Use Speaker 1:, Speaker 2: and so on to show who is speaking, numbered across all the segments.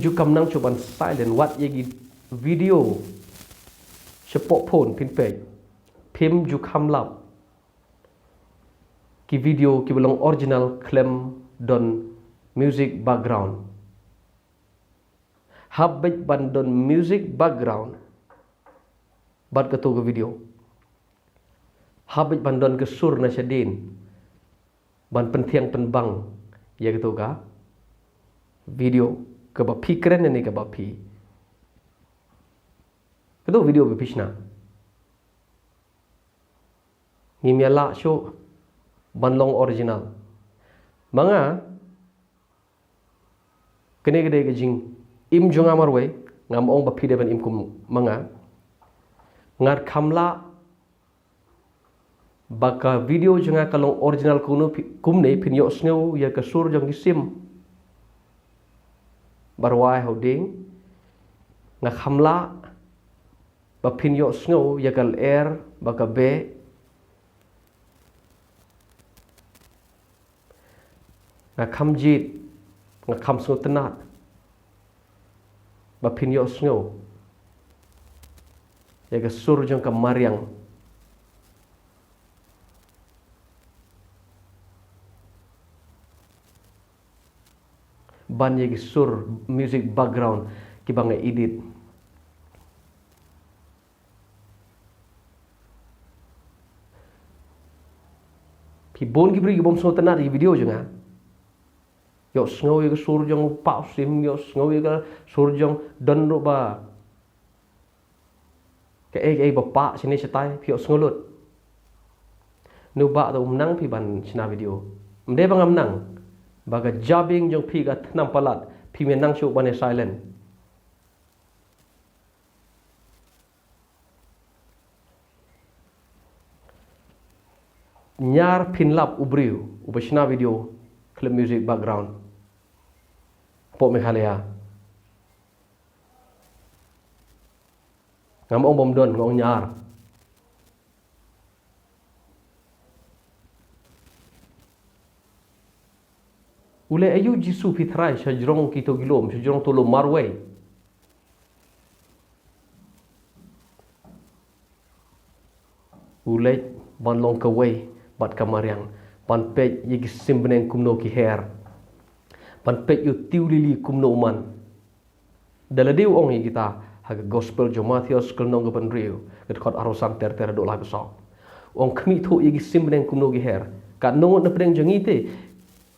Speaker 1: Jukam nang coban silent wat yegi video sepok phone pin page phim jukam lap ki video ki belong original claim don music background habit ban don music background bat ketu ke video habit ban don ke sur na syadin ban pentiang penbang ya ketu ka video ke bapi keren ni ke bapi ketu video bepishna ngimiala show banlong original manga kene gede ke jing im jonga marwe ngam ong bapi deban im kum manga ngar kamla baka video jonga kalong original kuno kumne pinyo sneu ya ke sur jong isim barwai hoding nga kamla bapinyo sneu ya kal air baka be nga kamjit nga kamso tenat bapinyo sneu ya ke sur jong kamariang ban yegi sur music background ki bang edit pi bon ki bri bom so tanat di video jonga yo sngo yegi sur jong pa sim yo sngo yegi sur jong don ro ba ke ai ba pa sini setai pi yo sngo lut nu ba do nang pi ban sina video mde bang nang baga jabing jong pi ga thnam palat pi me nang show bane silent nyar pinlap ubriu ubashna video clip music background po Meghalaya ngam ong bom don ngong nyar ule ayu jisu pitrai sajrong kito gilom sajrong tolo marway ule banlong kaway bat kamariang ban pej yigi simbeneng kumno ki her ban pej yu tiulili kumno man daladiu ong yi kita haga gospel jo Matthews kelnong ga banriu ket khot arosan ter do lai besok ong khmi tho yigi simbeneng kumno ki her ka nongot na pedeng jangite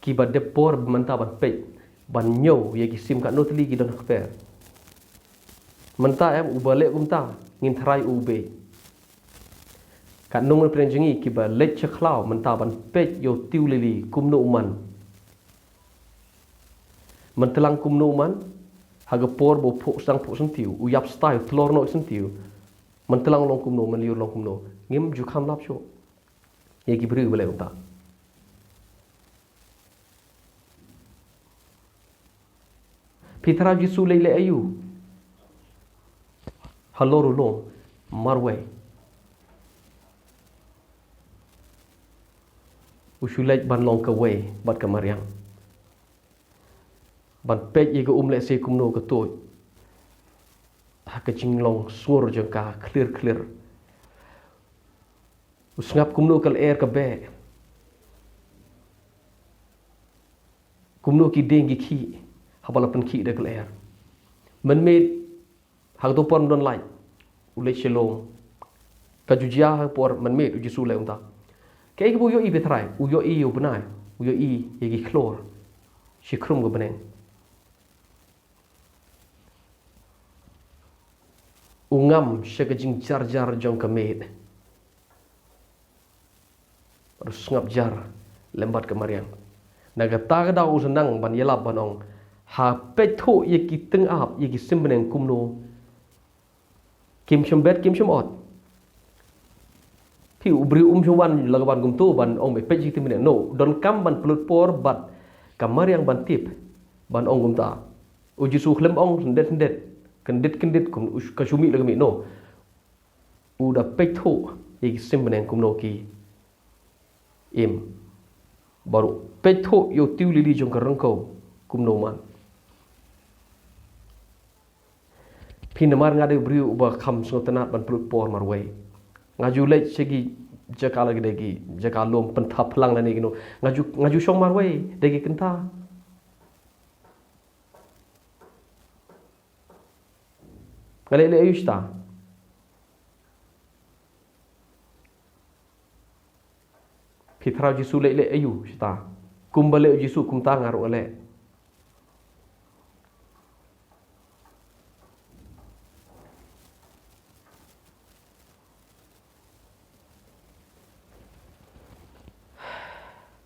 Speaker 1: ki ba depor menta ban pej ban nyo yegi sim ka notli ki don khper menta em ubale kumta ngin thrai ube kat nong na pedeng ki ba lech chaklau menta ban pej yo tiulili kumno man mentelang kumno man haga por bo phok sang tiu uyap style flor no sang tiu mentelang long kumno man liur long kumno ngim ju kham lap sho yegi bri bale kumta Pitra Jisu lele ayu haloru lo marwe usulaj ban long kawe bat kamariang ban pej ye ke umle se kumno ke toy ha ke jinglong sur jengka clear usngap kumno kal air ke be kumno ki dengi ki habala pen ki de kal air men med hang to pon don lai ule shelong ka jujia ha por men med uji sule unta ke ke bu yo i betrai u yo i u benai u yo i ye ki chlor shikrum go beneng ungam syakajing jar jong kamed harus ngap jar lembat kemariang naga tagada usenang ban yelap banong ha petho ye ki teng ap ye ki simbeneng kumno kim shambet kim shamot pi ubri shumwan lagaban gumtu ban ong be peji timene no don kam ban pelut por bat kamariang ban tip ban ong gumta uji su khlem ong sendet kendit kum kasumi lagami no uda petho ye ki simbeneng kumno ki im baru petho yo tiulili jong karangko kumno man Pinamar ngade beriu uba kam sengotenat ban pelut por marway. Ngaju lej segi jaka lagi degi jaka lom pentap lang nani gino ngaju syong marway degi kenta. Ngale ayush ta. Pitra Jisu le ayu shita. Kumbale Jisu kumta ngaru ale.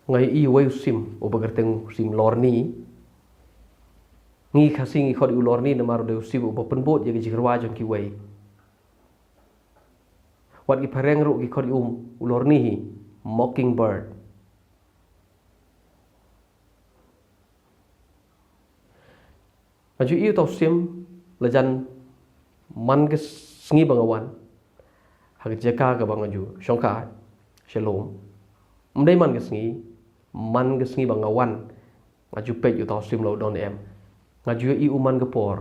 Speaker 1: Ngai i wai sim o bagarteng sim lorni ngi khasing i khod u lorni na maru de sim o penbot ya gi jirwa jong ki wai wat gi pareng ru gi khod u lorni hi mockingbird maju i tau sim lajan man ge sngi bangawan hag jeka ga bangaju shongka shalom mdai man ge sngi man ge sngi bangawan ngaju pej u tau sim lo don em ngaju i uman ge por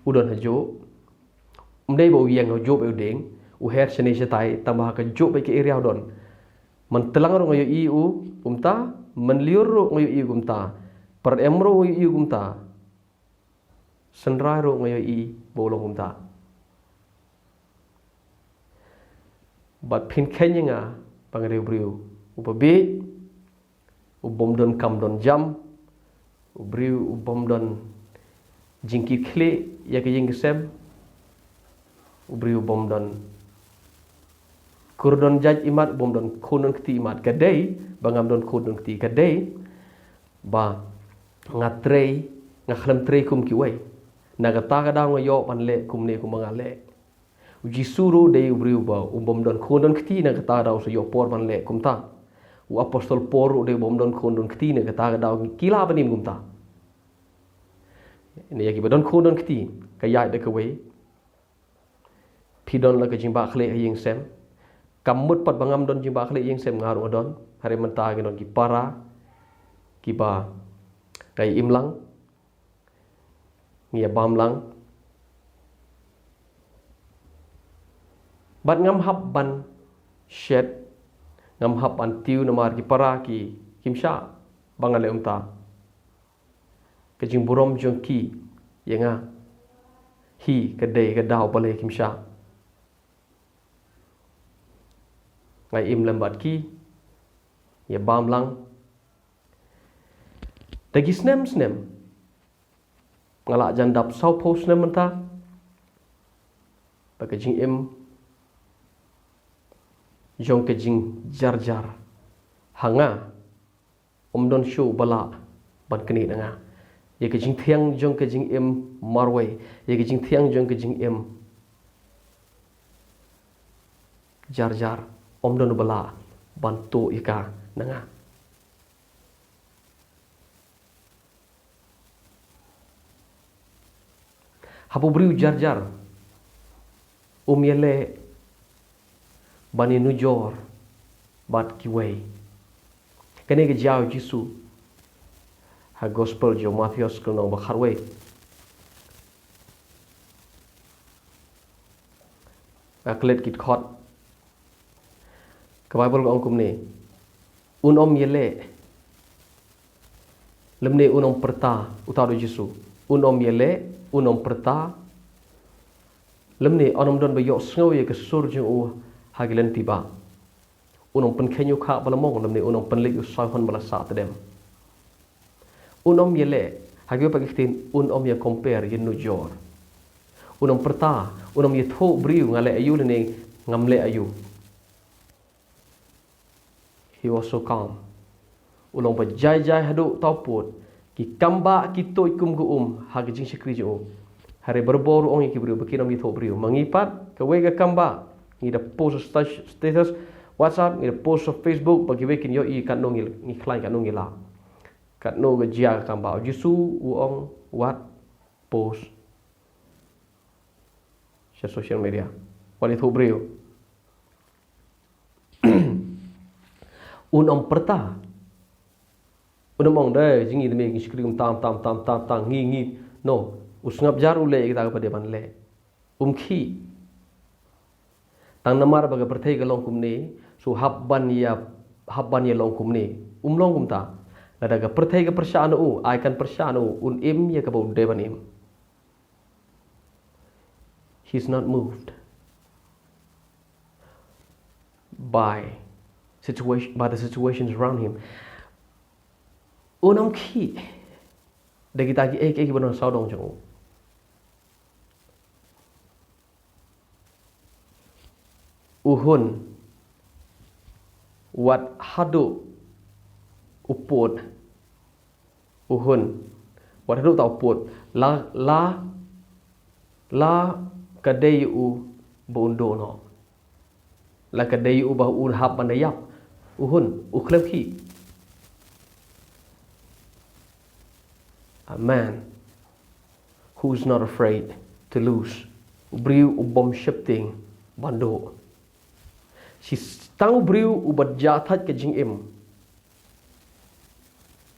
Speaker 1: udon hajo mdai bo yang ho job e ding u her chene chetai tambah ka job ke area don man telang ro ngayo i u umta man liur ro ngayo i umta per emro ngayo i umta senrai ro ngayo i bolong umta bat pin kenyanga pangre briu upabe ubom don kam don jam ubriu ubom don jingki kle ya ke jing sem ubriu ubom don kurdon jaj imat ubom don konon kti imat kadai bangam don konon kti kadai ba ngatrei ngakhlem trei kum ki wai nagata ka daw ngayo panle kumne kumangale uji suru de ubriu ba ubom don konon kti nagata daw so yo por panle kumta u apostol por de ubom don konon kti nagata ka daw kila banim kumta ini ya ki don konon kti kaya de ka wai pidon la ka jimba khle yeng sem kamut pat bangam don jimba khle yeng sem ngaru don hari menta ki don ki para ki ba kai imlang ngia bamlang bat ngam hab ban shed ngam hab an tiu namar ki para ki kimsha bangale umta kejing burom jong ki yenga hi kedai kedaw bale kimsha ngai im lambat ki ya bamlang dagi snem ngalak jandap sau post nem menta pakajing im jong kejing jar hanga don show bala ban keni danga ye kejing thiang jong kejing im marway ye kejing thiang jong kejing im jar don bala ban to ika nanga hapu briu jar yele bani nujor bat kiway kene ke jao jisu ha gospel jo Matthews ko no bakharwe aklet kit khot ka bible ko angkum ne yele lemne perta utado jisu yele perta lemni onom don bayok sngo ye ke sur jeng u hagilen tiba pen khenyu kha balamong lemni pen le usai hon bala sa tedem yele hagyo pagitin ye compare ye nujor perta ye tho briu ngale ayu ne ngamle ayu he was so calm ba jai hadu tauput ki kamba ki toy kum gu hagijing sikri jo hari berbor ong ki briu bakinom yi tho briu mangipat ka wega kamba ni da post status WhatsApp ni da post Facebook bagi wekin yo i kan nongil ni klan kan nongila kat no ga jia kamba jisu uong wat post sa social media wali tho briu perta mong dai jingi de me ngi skrim tam ngi no Usngap jar ule kita kepada ban le. Khi tang namar baga perthai ka long kum ni su habban ya long kum ni long kum ta lada ga perthai ka persyaanu ai kan persyaanu un im ya ka bau deban im. He's not moved by the situations around him. Unam khi de kita ki ek ban sao dong chang. Uhun wat hadu uput uhun wat hadu ta uput la kadai u bondo no la kadai u ba un hab bandayap uhun uklem khi a man who's not afraid to lose briu ubom shifting bando si tang briu ubat jathat ke jingim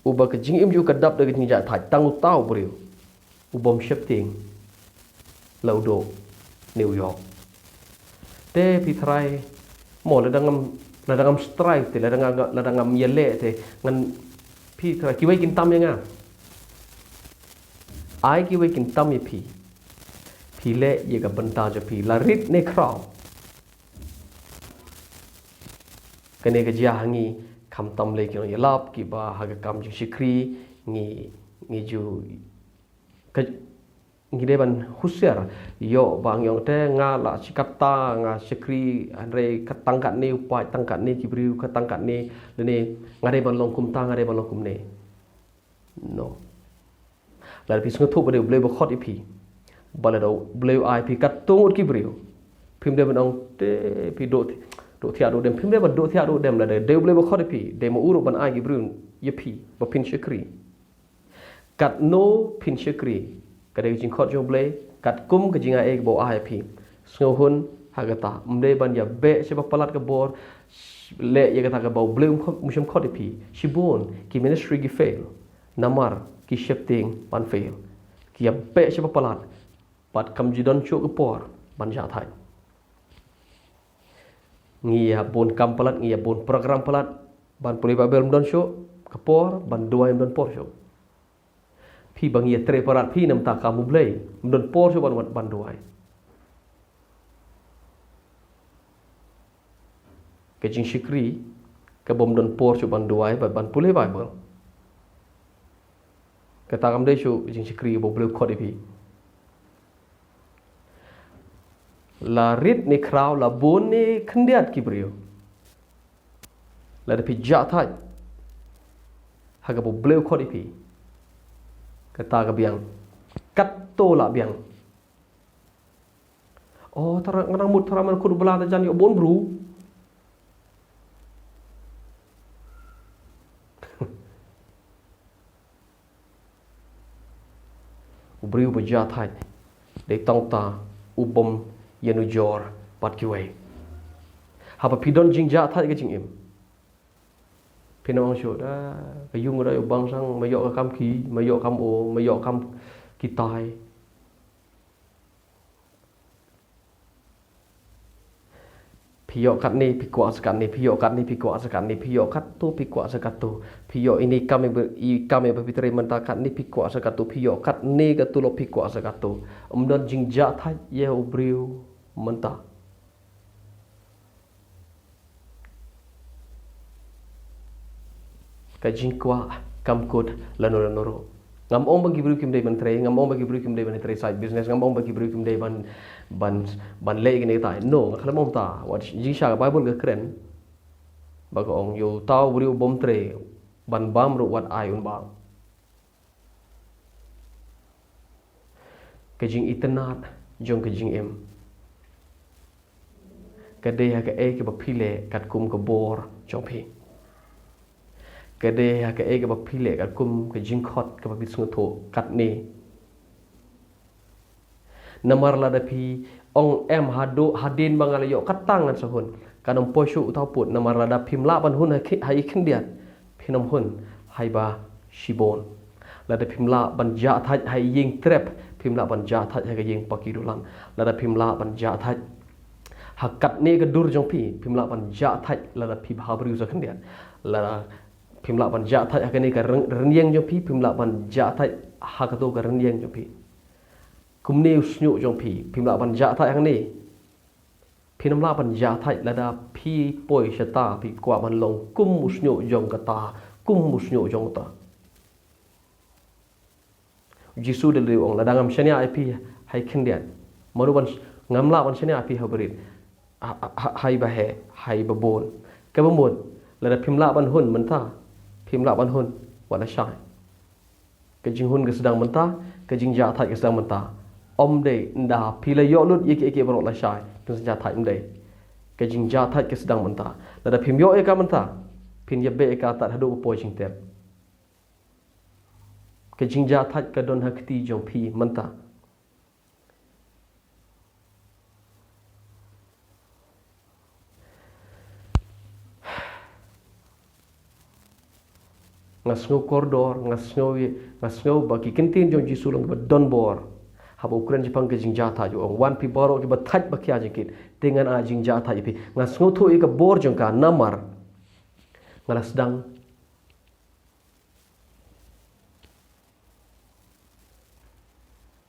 Speaker 1: uba ke jingim ju kadap de jing jathat tang tau briu ubom shifting laudo New York te pitrai mo la dangam strike te la dangam yele te ngan pitrai ki wai kin tam yang ai ki wai kin tam ye pi le ye ga banta je pi la rit ne kraw kene ka jia hangi kham tam le ki yalap ki ba ha ga kam ji shikri ngi ju ka ngi de ban husiar yo bang yong te nga la sikata nga shikri andre katangkat ni upai tangkat ni ki briu katangkat ni le nga de ban long kum ta nga de ban long kum ne no la pi sungu thu ba de ble ba khot ipi bala do ble ai pi kat tung ki briu phim de ban ong te pi do thia do dem phim de ban do thia do dem la de ble ba khot ipi de mo uru ban ai ki briu ye pi ba pin shikri kat no pin shikri kadai jing khot jo ble kat kum ke jinga ek bo ai pi sngo hun hagata mde ban ya be se ba palat ka bor le ye kata ka bo ble musham khot pi shibon ki ministry gi fail namar ki shifting ban fail ki ya be se ba palat pat kam ji don chu ka por ban ja thai ngia bon kam palat ngia bon program palat ban puli ba bel don chu ka por ban duai don por chu pi bang ye tre parat pi nam ta kamu blei don por so ban duai ke jing shikri ke bom don por so ban duai ban pule bible ke ta kam de so jing shikri bo bleu khot pi la rit ni kraw la bon ni khndiat ki brio la de pi ja thai ha ga bo bleu khot pi kata ke biang kat to la biang oh tara nganang mut tara man kudu bela jan yo bon bru ubriu beja thai de tong ta ubom yenu jor pat ki wei ha pa pidon jing ja thai ke jing im pinong syo da kayung ra yo bang sang mayo ka kam ki mayo kam o mayo kam ki tai piyo kat ni pikwa sakat ni piyo kat ni pikwa sakat ni piyo kat tu pikwa sakat tu piyo ini kami berpikir mentakat ni pikwa sakat tu piyo kat ni ka tu lo pikwa sakat tu umdon jing ja thai ye ubriu mentah ka jingkwa kamkut lanoro ngam ong bagi bru kim dei ban tre ngam ong bagi bru kim dei ban tre side business ngam ong bagi bru kim dei ban le gini tai no ngakhala mom ta wat jing sha bible ga kren baga ong yo taw bru bom tre ban bam ru wat ai un bang ka jing itnat jong ka jing em ka dei ha ka e ke ba phile kat kum ka bor chong phi kade ha ka ega ba phile ka kum ka jingkhot ka ba bisngo tho kat ni namar la da phi ong em hado hadin bangal yo katang an sahun kanam poshu utau put namar la da phim la ban hun ha ikhin diat phinom hun hai ba shibon la da phim la ban ja thai hai ying trep phim la ban ja thai ka jing paki dulang la da phim la ban ja thai hakat ne ka dur jong pi phim la ban ja thai la da phi bhabru za khan dia la da phim la ban ja thai ka ne ka renyeng jong pi phim la ban ja thai ha ka to ka renyeng jong pi kum ne usnyu jong pi phim la ban ja thai hang ne phi nam la ban ja thai la da phi poi shata phi kwa ban long kum usnyu jong ka ta kum usnyu jong ta Jisu de leong la dangam shania ai pi hai khin dia maru ban ngam la ban shania pi habrit hai ba he hai ba bon ka ba mon la da phim la ban hun man ta phim la ban hun wala shai ka jing hun ka sedang man ta ka jing ja thai ka sedang man ta om de nda phi la yo lut ye ke ba la shai ka ja thai om de ka jing ja thai ka sedang man ta la da phim yo e ka man ta phin ye be ka ta hadu po jing ter ka jing ja thai ka don hakti jong phi man ta ngasno koridor ngasno bagi kentin jong Jisu lang ba don bor hab Ukraine Jepang ke jing ja tha jo wan pi boro ke ba thaj ba kya jikit dengan a jing ja tha pi ngasno thu e ka bor jong ka namar ngalas dang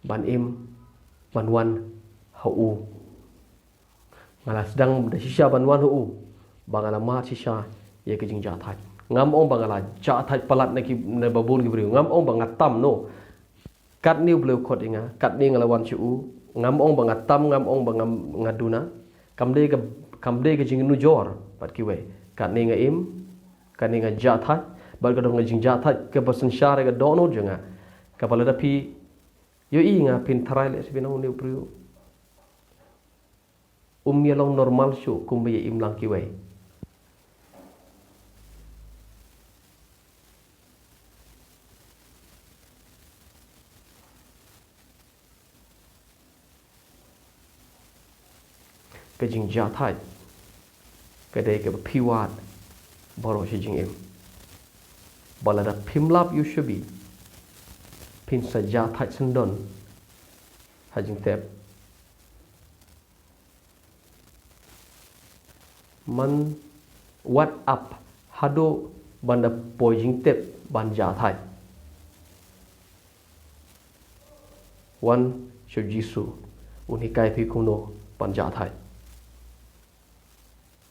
Speaker 1: ban im ban wan hu ngalas dang da shisha ban wan hu bangala ma shisha ye ke jing ja tha ngam ong bangala ja thai palat na ki na babun ki briu ngam ong bangat tam no kat niu bleu khot inga kat ni ngala wan chu ngam ong bangat tam ngam ong bangam ngaduna kamde ka jing nu jor pat ki we kat ni nga im kat ni nga ja thai bal ka dong nga jing ja thai ka basan share ka dono jenga ka pala da pi yo i nga pin tharai le sibina niu briu ya long normal shu kumbe im lang ki we cái jing ja thai cái đây cái piwat boro shi jing em bala da pimlap you should be pin sa ja thai sendon ha jing tep man what up hado banda po jing tep ban ja thai one should Jisu unikai pi kuno ban ja thai